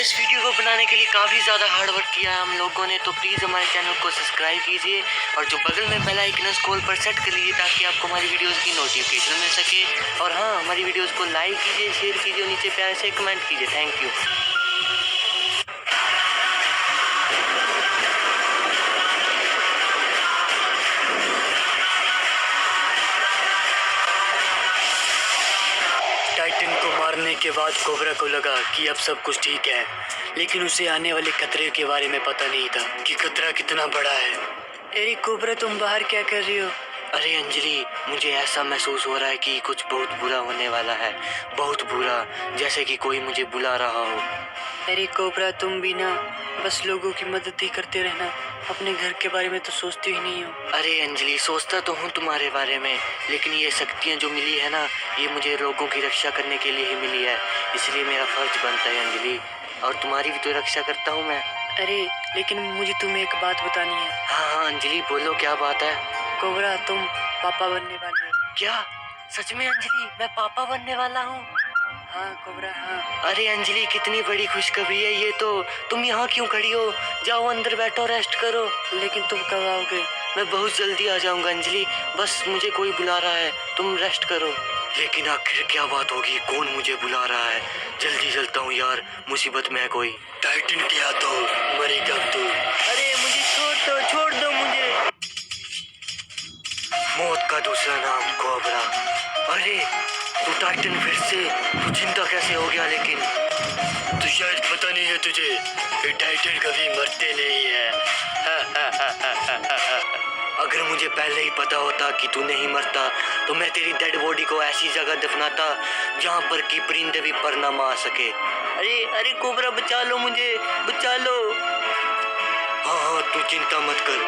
इस वीडियो को बनाने के लिए काफ़ी ज़्यादा हार्ड वर्क किया है हम लोगों ने, तो प्लीज़ हमारे चैनल को सब्सक्राइब कीजिए और जो बगल में बेल आइकन है उसको ऑल पर सेट कर लीजिए ताकि आपको हमारी वीडियोस की नोटिफिकेशन मिल सके। और हाँ, हमारी वीडियोस को लाइक कीजिए, शेयर कीजिए और नीचे प्यारे से कमेंट कीजिए। Thank you. टाइटन को मारने के बाद कोबरा को लगा कि अब सब कुछ ठीक है, लेकिन उसे आने वाले खतरे के बारे में पता नहीं था कि खतरा कितना बड़ा है। अरे कोबरा, तुम बाहर क्या कर रही हो? अरे अंजलि, मुझे ऐसा महसूस हो रहा है कि कुछ बहुत बुरा होने वाला है, बहुत बुरा, जैसे कि कोई मुझे बुला रहा हो। अरे कोबरा, तुम भी ना बस लोगों की मदद ही करते रहना, अपने घर के बारे में तो सोचते ही नहीं हो। अरे अंजलि, सोचता तो हूँ तुम्हारे बारे में, लेकिन ये शक्तियाँ जो मिली है ना, ये मुझे लोगों की रक्षा करने के लिए ही मिली है, इसलिए मेरा फर्ज बनता है अंजलि, और तुम्हारी भी तो रक्षा करता हूँ मैं। अरे लेकिन मुझे तुम्हें एक बात बतानी है। हाँ अंजलि, बोलो क्या बात है। कोबरा, तुम पापा बनने वाले हो। क्या सच में अंजलि, मैं पापा बनने वाला हूँ? हाँ कोबरा, हाँ। अरे अंजलि, कितनी बड़ी खुशखबरी है ये तो। तुम यहाँ क्यों खड़ी हो? जाओ अंदर बैठो, रेस्ट करो। लेकिन तुम कब आओगे? मैं बहुत जल्दी आ जाऊंगा अंजलि, बस मुझे कोई बुला रहा है, तुम रेस्ट करो। लेकिन आखिर क्या बात होगी, कौन मुझे बुला रहा है? जल्दी चलता हूँ यार, मुसीबत में है कोई। टाइटन क्या तो मरेगा तू। अरे मुझे छोड़ दो मुझे। मौत का दूसरा नाम कोबरा। अरे तू टाइटन फिर से, तू चिंता कैसे हो गया? लेकिन तो शायद पता नहीं है तुझे, ये टाइटन कभी मरते नहीं है। अगर मुझे पहले ही पता होता कि तू नहीं मरता तो मैं तेरी डेड बॉडी को ऐसी जगह दफनाता जहाँ पर कि परिंदे भी पर ना मार सके। अरे कोबरा, बचा लो मुझे, बचा लो। हाँ, तू चिंता मत कर।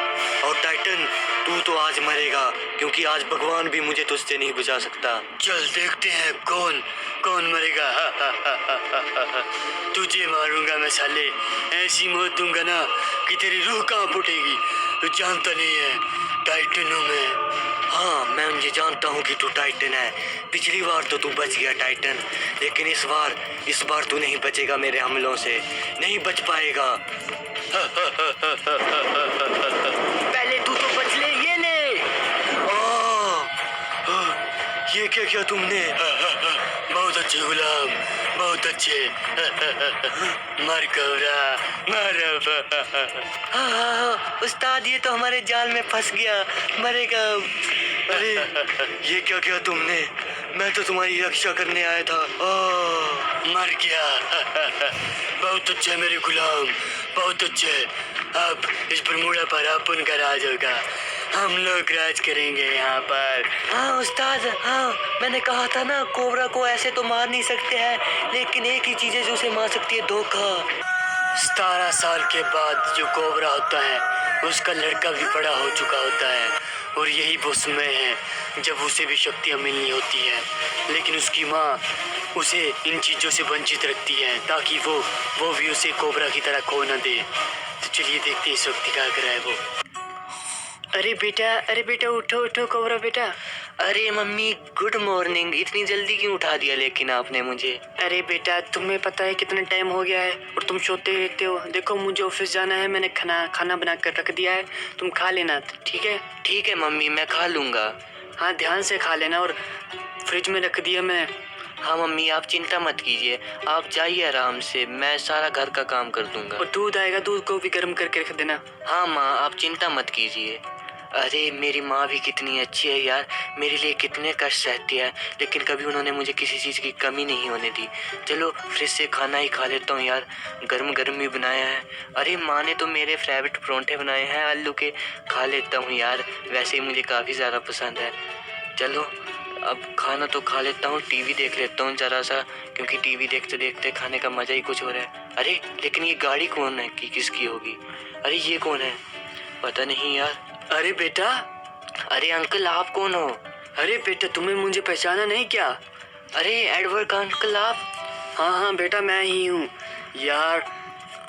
और टाइटन, तू तो आज मरेगा, क्योंकि आज भगवान भी मुझे तुझसे नहीं बचा सकता। चल देखते हैं कौन मरेगा। तुझे मारूंगा मैं साले, ऐसी मौत दूंगा ना कि तेरी रूह कांप उठेगी। तू जानता नहीं है, टाइटन हूँ मैं। हाँ, मैं ये जानता हूँ कि तू टाइटन है। पिछली बार तो तू बच गया टाइटन, लेकिन इस बार तू नहीं बचेगा मेरे हमलों से, नहीं बच पाएगा। पहले तू तो बच ले, ये ले। ये क्या किया तुमने? बहुत अच्छे गुलाम, बहुत अच्छे। मर कोबरा, मर। हाँ, उस्ताद, ये तो हमारे जाल में फंस गया, मरेगा। अरे ये क्या किया तुमने? मैं तो तुम्हारी रक्षा करने आया था। मर गया। बहुत अच्छे मेरे गुलाम, बहुत अच्छे। अब इस बरमूडा पर अपन का राज होगा, हम लोग राज करेंगे यहाँ पर। हाँ उस्ताद, हाँ, मैंने कहा था ना, कोबरा को ऐसे तो मार नहीं सकते हैं, लेकिन एक ही चीज है जो उसे मार सकती है, धोखा। 17 साल के बाद जो कोबरा होता है, उसका लड़का भी बड़ा हो चुका होता है, और यही वो समय है जब उसे भी शक्तियाँ मिलनी होती है, लेकिन उसकी माँ उसे इन चीज़ों से वंचित रखती है ताकि वो भी उसे कोबरा की तरह खो न दे। तो चलिए देखते हैं इस वक्त क्या कर रहा है वो। अरे बेटा, उठो कोबरा बेटा। अरे मम्मी, गुड मॉर्निंग। इतनी जल्दी क्यों उठा दिया लेकिन आपने मुझे? अरे बेटा, तुम्हें पता है कितना टाइम हो गया है और तुम सोते रहते हो। देखो मुझे ऑफिस जाना है, मैंने खाना बना कर रख दिया है, तुम खा लेना, ठीक है? ठीक है मम्मी, मैं खा लूँगा। हाँ, ध्यान से खा लेना, और फ्रिज में रख दिया मैं। हाँ मम्मी, आप चिंता मत कीजिए, आप जाइए आराम से, मैं सारा घर का काम कर दूंगा। और दूध आएगा, दूध को भी गर्म करके रख देना। हाँ माँ, आप चिंता मत कीजिए। अरे मेरी माँ भी कितनी अच्छी है यार, मेरे लिए कितने कष्ट सहती है, लेकिन कभी उन्होंने मुझे किसी चीज़ की कमी नहीं होने दी। चलो फ्रिज से खाना ही खा लेता हूँ यार, गर्म ही बनाया है। अरे माँ ने तो मेरे फेवरेट परोंठे बनाए हैं आलू के, खा लेता हूँ यार, वैसे ही मुझे काफ़ी ज़्यादा पसंद है। चलो अब खाना तो खा लेता हूँ, टीवी देख लेता हूँ ज़रा सा, क्योंकि टीवी देखते देखते खाने का मज़ा ही कुछ हो रहा है। अरे लेकिन ये गाड़ी कौन है, कि किसकी होगी? अरे ये कौन है, पता नहीं यार। अरे बेटा। अरे अंकल, आप कौन हो? अरे बेटा, तुम्हें मुझे पहचाना नहीं क्या? अरे एडवर्ड का अंकल आप? हाँ बेटा, मैं ही हूँ यार।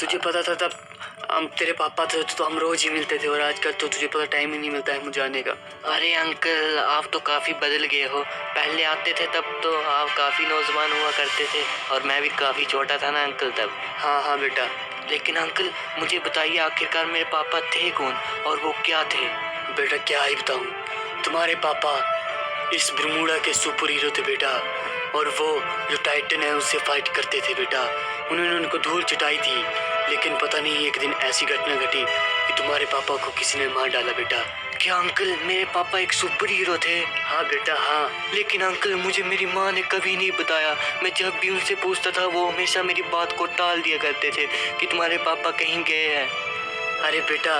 तुझे पता था तब हम तेरे पापा थे तो हम रोज ही मिलते थे और आजकल तो तुझे पता टाइम ही नहीं मिलता है मुझे आने का। अरे अंकल, आप तो काफ़ी बदल गए हो। पहले आते थे तब तो आप काफ़ी नौजवान हुआ करते थे और मैं भी काफ़ी छोटा था ना अंकल तब। हाँ हाँ बेटा। लेकिन अंकल मुझे बताइए, आखिरकार मेरे पापा थे कौन और वो क्या थे? बेटा क्या ही बताऊँ, तुम्हारे पापा इस बर्मुडा के सुपर हीरो थे बेटा, और वो जो टाइटन है उससे फाइट करते थे बेटा। उन्होंने उनको धूल चटाई थी, लेकिन पता नहीं एक दिन ऐसी घटना घटी कि तुम्हारे पापा को किसी ने मार डाला बेटा। क्या अंकल मेरे पापा एक सुपर हीरो थे? हाँ बेटा हाँ। लेकिन अंकल मुझे मेरी माँ ने कभी नहीं बताया। मैं जब भी उनसे पूछता था वो हमेशा मेरी बात को टाल दिया करते थे कि तुम्हारे पापा कहीं गए हैं। अरे बेटा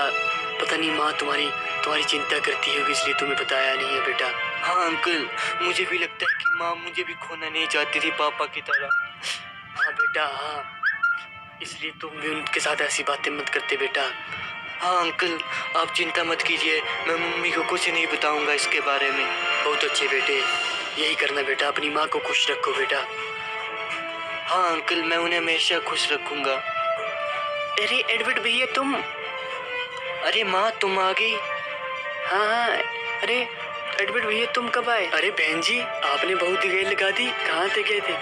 पता नहीं माँ तुम्हारी चिंता करती होगी इसलिए तुम्हें बताया नहीं है बेटा। हाँ अंकल, मुझे भी लगता है कि माँ मुझे भी खोना नहीं चाहती थी पापा की तरह। हाँ बेटा हाँ, इसलिए तुम भी उनके साथ ऐसी बातें मत करते बेटा। हाँ अंकल, आप चिंता मत कीजिए, मैं मम्मी को कुछ नहीं बताऊंगा इसके बारे में। बहुत अच्छे बेटे, यही करना बेटा, अपनी माँ को खुश रखो बेटा। हाँ अंकल, मैं उन्हें हमेशा खुश रखूंगा। अरे एडवर्ड भैया तुम। अरे माँ तुम आ गई? हाँ हाँ। अरे एडवर्ड भैया तुम कब आए? अरे बहन जी आपने बहुत ही देर लगा दी, कहाँ थे गए थे?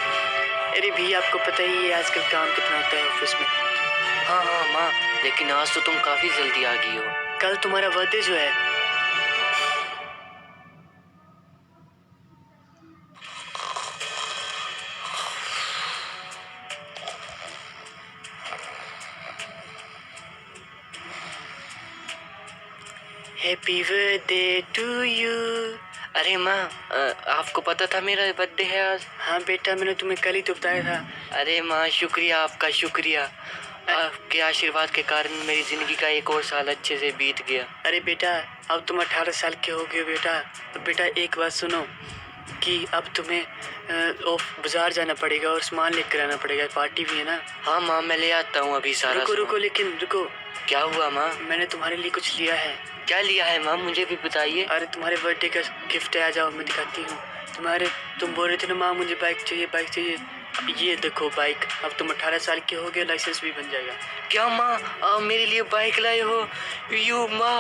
अरे भैया आपको पता ही है आजकल काम कितना होता है ऑफिस में। हाँ हाँ माँ, लेकिन आज तो तुम काफ़ी जल्दी आ गई हो। कल तुम्हारा बर्थडे जो है। Happy birthday to you. अरे माँ, आपको पता था मेरा बर्थडे है आज? हाँ बेटा मैंने तुम्हें कल ही तो बताया था। अरे माँ शुक्रिया, आपका शुक्रिया। आपके आशीर्वाद के कारण मेरी ज़िंदगी का एक और साल अच्छे से बीत गया। अरे बेटा अब तुम 18 साल के हो गए हो बेटा। तो बेटा एक बात सुनो कि अब तुम्हें बाजार जाना पड़ेगा और सामान लेकर आना पड़ेगा, पार्टी भी है ना। हाँ माँ, मैं ले आता हूँ अभी सारा। रुको रुको लेकिन रुको। क्या हुआ माँ? मैंने तुम्हारे लिए कुछ लिया है। क्या लिया है माँ, मुझे भी बताइए। अरे तुम्हारे बर्थडे का गिफ्ट है, आ जाओ मैं दिखाती हूँ। तुम बोल रहे थे ना माँ मुझे बाइक चाहिए बाइक चाहिए, ये देखो बाइक। अब तुम 18 साल के हो गए, लाइसेंस भी बन जाएगा। क्या माँ, आप मेरे लिए बाइक लाए हो?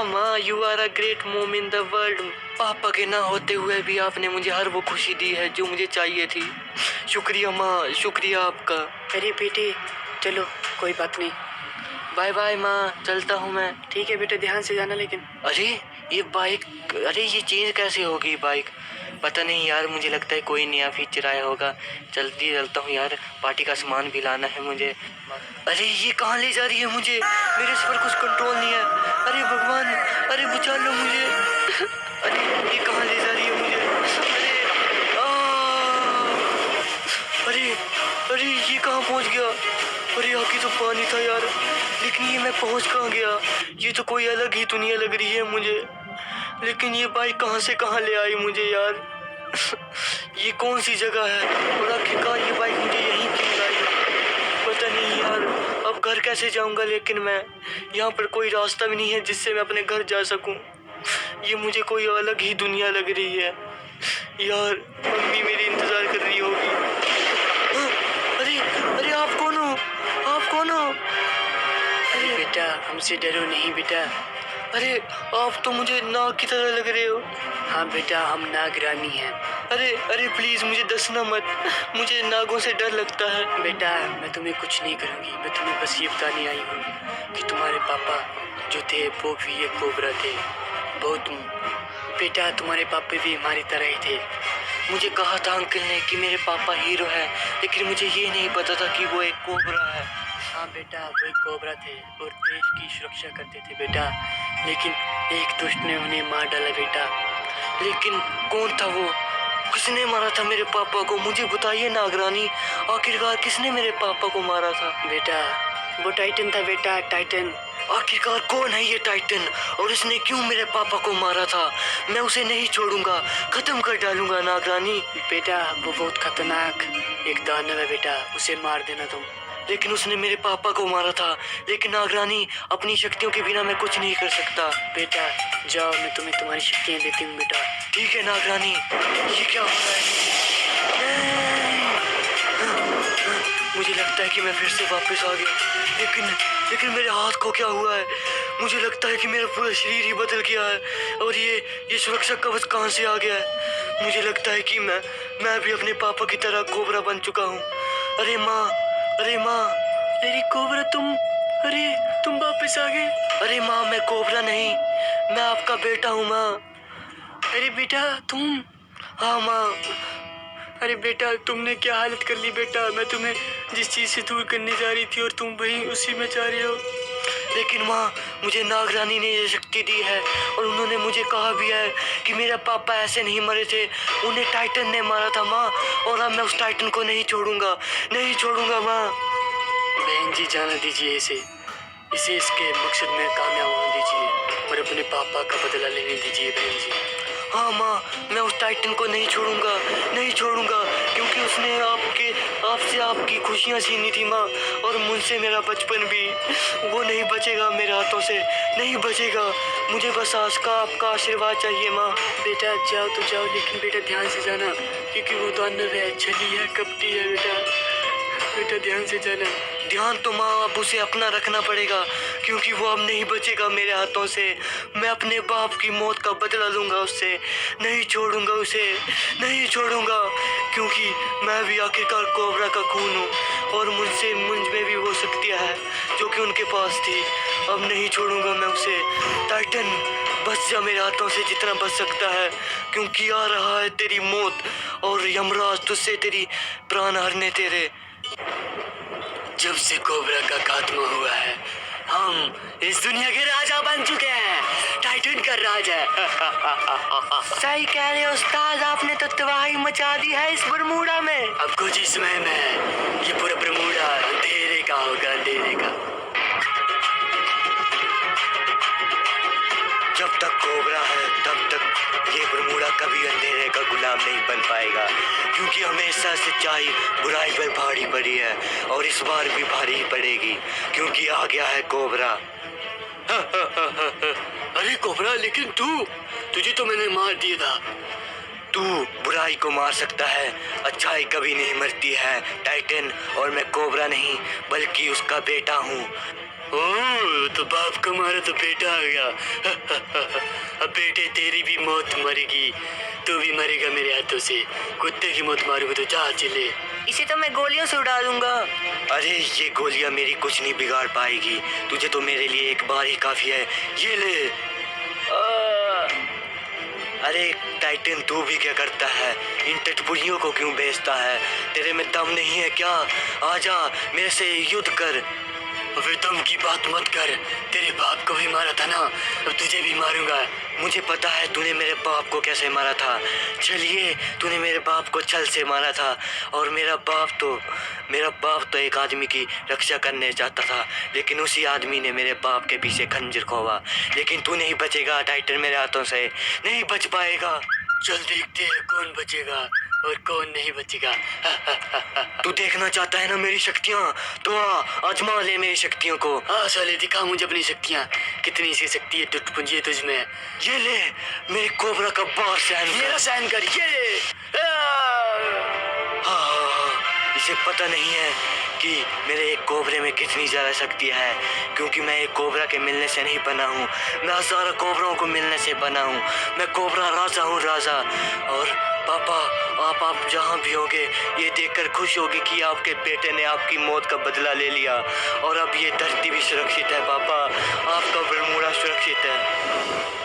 माँ यू आर अ ग्रेट मोम इन द वर्ल्ड। पापा के ना होते हुए भी आपने मुझे हर वो खुशी दी है जो मुझे चाहिए थी। शुक्रिया माँ, शुक्रिया आपका। अरे बेटे चलो कोई बात नहीं। बाय बाय माँ, चलता हूँ मैं। ठीक है बेटे ध्यान से जाना लेकिन। अरे ये बाइक, अरे ये चेंज कैसे होगी बाइक? पता नहीं यार, मुझे लगता है कोई नया फीचर आया होगा। जल्दी चलता हूँ यार, पार्टी का सामान भी लाना है मुझे। अरे ये कहाँ ले जा रही है मुझे? मेरे इस पर कुछ कंट्रोल नहीं है। अरे भगवान, अरे बचा लो मुझे। अरे ये कहाँ ले जा रही है मुझे? अरे अरे ये कहाँ पहुँच गया? अरे यहाँ की तो पानी था यार, लेकिन ये मैं पहुँच कहाँ गया? ये तो कोई अलग ही दुनिया लग रही है मुझे। लेकिन ये बाइक कहाँ से कहाँ ले आई मुझे यार? ये कौन सी जगह है और आखिरकार ये बाइक मुझे यहीं क्यों लाई? पता नहीं यार, अब घर कैसे जाऊंगा? लेकिन मैं यहाँ पर कोई रास्ता भी नहीं है जिससे मैं अपने घर जा सकूं। ये मुझे कोई अलग ही दुनिया लग रही है यार। मम्मी मेरी इंतजार कर रही होगी। हाँ, अरे अरे आप कौन हो? आप कौन हो? अरे बेटा हमसे डरो नहीं बेटा। अरे आप तो मुझे नाग की तरह लग रहे हो। हाँ बेटा हम नागरानी हैं। अरे अरे प्लीज मुझे दसना मत, मुझे नागों से डर लगता है। बेटा मैं तुम्हें कुछ नहीं करूँगी, मैं तुम्हें बस ये बताने आई हूँ कि तुम्हारे पापा जो थे वो भी एक कोबरा थे। बहुत बेटा तुम्हारे पापा भी हमारी तरह ही थे। मुझे कहा था अंकल ने कि मेरे पापा हीरो हैं, लेकिन मुझे ये नहीं पता था कि वो एक कोबरा है। हाँ बेटा वो एक कोबरा थे और देश की सुरक्षा करते थे बेटा, लेकिन एक दुष्ट ने उन्हें मार डाला बेटा। लेकिन कौन था वो? किसने मारा था मेरे पापा को? मुझे बताइए नागरानी, आखिरकार किसने मेरे पापा को मारा था? बेटा वो टाइटन था बेटा, टाइटन। आखिरकार कौन है ये टाइटन और इसने क्यों मेरे पापा को मारा था? मैं उसे नहीं छोड़ूंगा, खत्म कर डालूंगा नागरानी। बेटा वो बहुत खतरनाक एक दानव है बेटा, उसे मार देना तुम। लेकिन उसने मेरे पापा को मारा था। लेकिन नागरानी अपनी शक्तियों के बिना मैं कुछ नहीं कर सकता। बेटा जाओ मैं तुम्हें तुम्हारी शक्तियाँ देती हूँ बेटा। ठीक है नागरानी, ये क्या हो रहा है? मुझे लगता है कि मैं फिर से वापस आ गया, लेकिन मेरे हाथ को क्या हुआ है? मुझे लगता है कि मेरा पूरा शरीर ही बदल गया है और ये सुरक्षा कवच कहाँ से आ गया है? मुझे लगता है कि मैं भी अपने पापा की तरह कोबरा बन चुका हूँ। अरे माँ, अरे माँ, अरे कोबरा तुम वापस आ गए। अरे माँ, मैं कोबरा नहीं, मैं आपका बेटा हूँ माँ। अरे बेटा तुम। हाँ माँ। अरे बेटा तुमने क्या हालत कर ली बेटा। मैं तुम्हें जिस चीज से दूर करने जा रही थी और तुम वहीं उसी में जा रहे हो। लेकिन माँ, मुझे नागरानी ने ये शक्ति दी है और उन्होंने मुझे कहा भी है कि मेरे पापा ऐसे नहीं मरे थे, उन्हें टाइटन ने मारा था माँ। और अब मैं उस टाइटन को नहीं छोड़ूंगा, नहीं छोड़ूंगा माँ। बहन जी जाना दीजिए इसे इसके मकसद में कामयाब होने दीजिए और अपने पापा का बदला लेने दीजिए बहन जी। हाँ माँ, मैं उस टाइटन को नहीं छोड़ूंगा, नहीं छोड़ूंगा, क्योंकि उसने आपसे आपकी खुशियाँ छीनी थी माँ, और मुझसे मेरा बचपन भी। वो नहीं बचेगा मेरे हाथों से, नहीं बचेगा। मुझे बस आज का आपका आशीर्वाद चाहिए माँ। बेटा जाओ तो जाओ, लेकिन बेटा ध्यान से जाना, क्योंकि वो दानव है, छली है, कपटी है बेटा ध्यान से जाना। ध्यान तो माँ अब उसे अपना रखना पड़ेगा, क्योंकि वो अब नहीं बचेगा मेरे हाथों से। मैं अपने बाप की मौत का बदला लूँगा उससे, नहीं छोड़ूंगा उसे, नहीं छोड़ूंगा, क्योंकि मैं भी आखिरकार कोबरा का खून हूँ और मुझ में भी वो शक्तियाँ हैं जो कि उनके पास थी। अब नहीं छोड़ूंगा मैं उसे। टाइटन बच जा मेरे हाथों से जितना बच सकता है, क्योंकि आ रहा है तेरी मौत और यमराज तुझसे तेरी प्राण हरने तेरे। जब से कोबरा का खात्मा हुआ है, हम इस दुनिया के राजा बन चुके हैं। टाइटन का राज है। सही कह रहे हो उस्ताद, आपने तो तबाही मचा दी है इस बरमूडा में। अब कुछ ही समय में ये पूरा बरमूडा अंधेरे का होगा, अंधेरे का। जब तक कोबरा है तब तक ये बरमूडा कभी अंधेरे का गुलाम नहीं बन पाएगा, क्योंकि हमेशा सच्चाई बुराई पर भारी पड़ी है और इस बार भी भारी ही पड़ेगी, क्योंकि आ गया है कोबरा। अरे कोबरा, लेकिन तुझे तो मैंने मार दिया था। तू बुराई को मार सकता है, अच्छाई कभी नहीं मरती है टाइटन, और मैं कोबरा नहीं बल्कि उसका बेटा हूँ। ओह, तो बाप को मारा तो बेटा आ गया। अब बेटे तेरी भी मौत मरेगी, तू भी मरेगा मेरे हाथों से। कुत्ते की मौत मारूंगा तो जा चले। इसे तो मैं गोलियों से उड़ा दूंगा। अरे ये गोलियां मेरी कुछ नहीं बिगाड़ पाएगी, तुझे तो मेरे लिए एक बार ही काफी है, ये ले। अरे टाइटन, तू भी क्या करता है? इन टटपुरियों को क्यों बेचता है? तेरे में दम नहीं है क्या? आजा मेरे से युद्ध कर। अबे दम की बात मत कर, तेरे बाप को भी मारा था ना, अब तुझे भी मारूंगा। मुझे पता है तूने मेरे बाप को कैसे मारा था। चलिए, तूने मेरे बाप को छल से मारा था, और मेरा बाप तो एक आदमी की रक्षा करने चाहता था, लेकिन उसी आदमी ने मेरे बाप के पीछे खंजर खोवा। लेकिन तू नहीं बचेगा टाइटन, मेरे हाथों से नहीं बच पाएगा। चल देखते हैं कौन बचेगा और कौन नहीं बचेगा। तू देखना चाहता है ना मेरी शक्तियाँ, तो आजमा ले मेरी शक्तियों को। हाँ साले, दिखा मुझे अपनी शक्तियाँ, कितनी सी शक्ति है टुटपुंजी तुझ में। ये ले मेरे कोबरा का बार सहन कर। मेरा सहन कर, ये हाँ, इसे पता नहीं है कि मेरे एक कोबरे में कितनी ज़्यादा शक्ति है, क्योंकि मैं एक कोबरा के मिलने से नहीं बना हूँ, मैं हज़ारों कोबरों को मिलने से बना हूँ। मैं कोबरा राजा हूँ, राजा। और पापा, आप जहाँ भी होंगे ये देखकर खुश होगी कि आपके बेटे ने आपकी मौत का बदला ले लिया, और अब ये धरती भी सुरक्षित है पापा, आपका बरमूडा सुरक्षित है।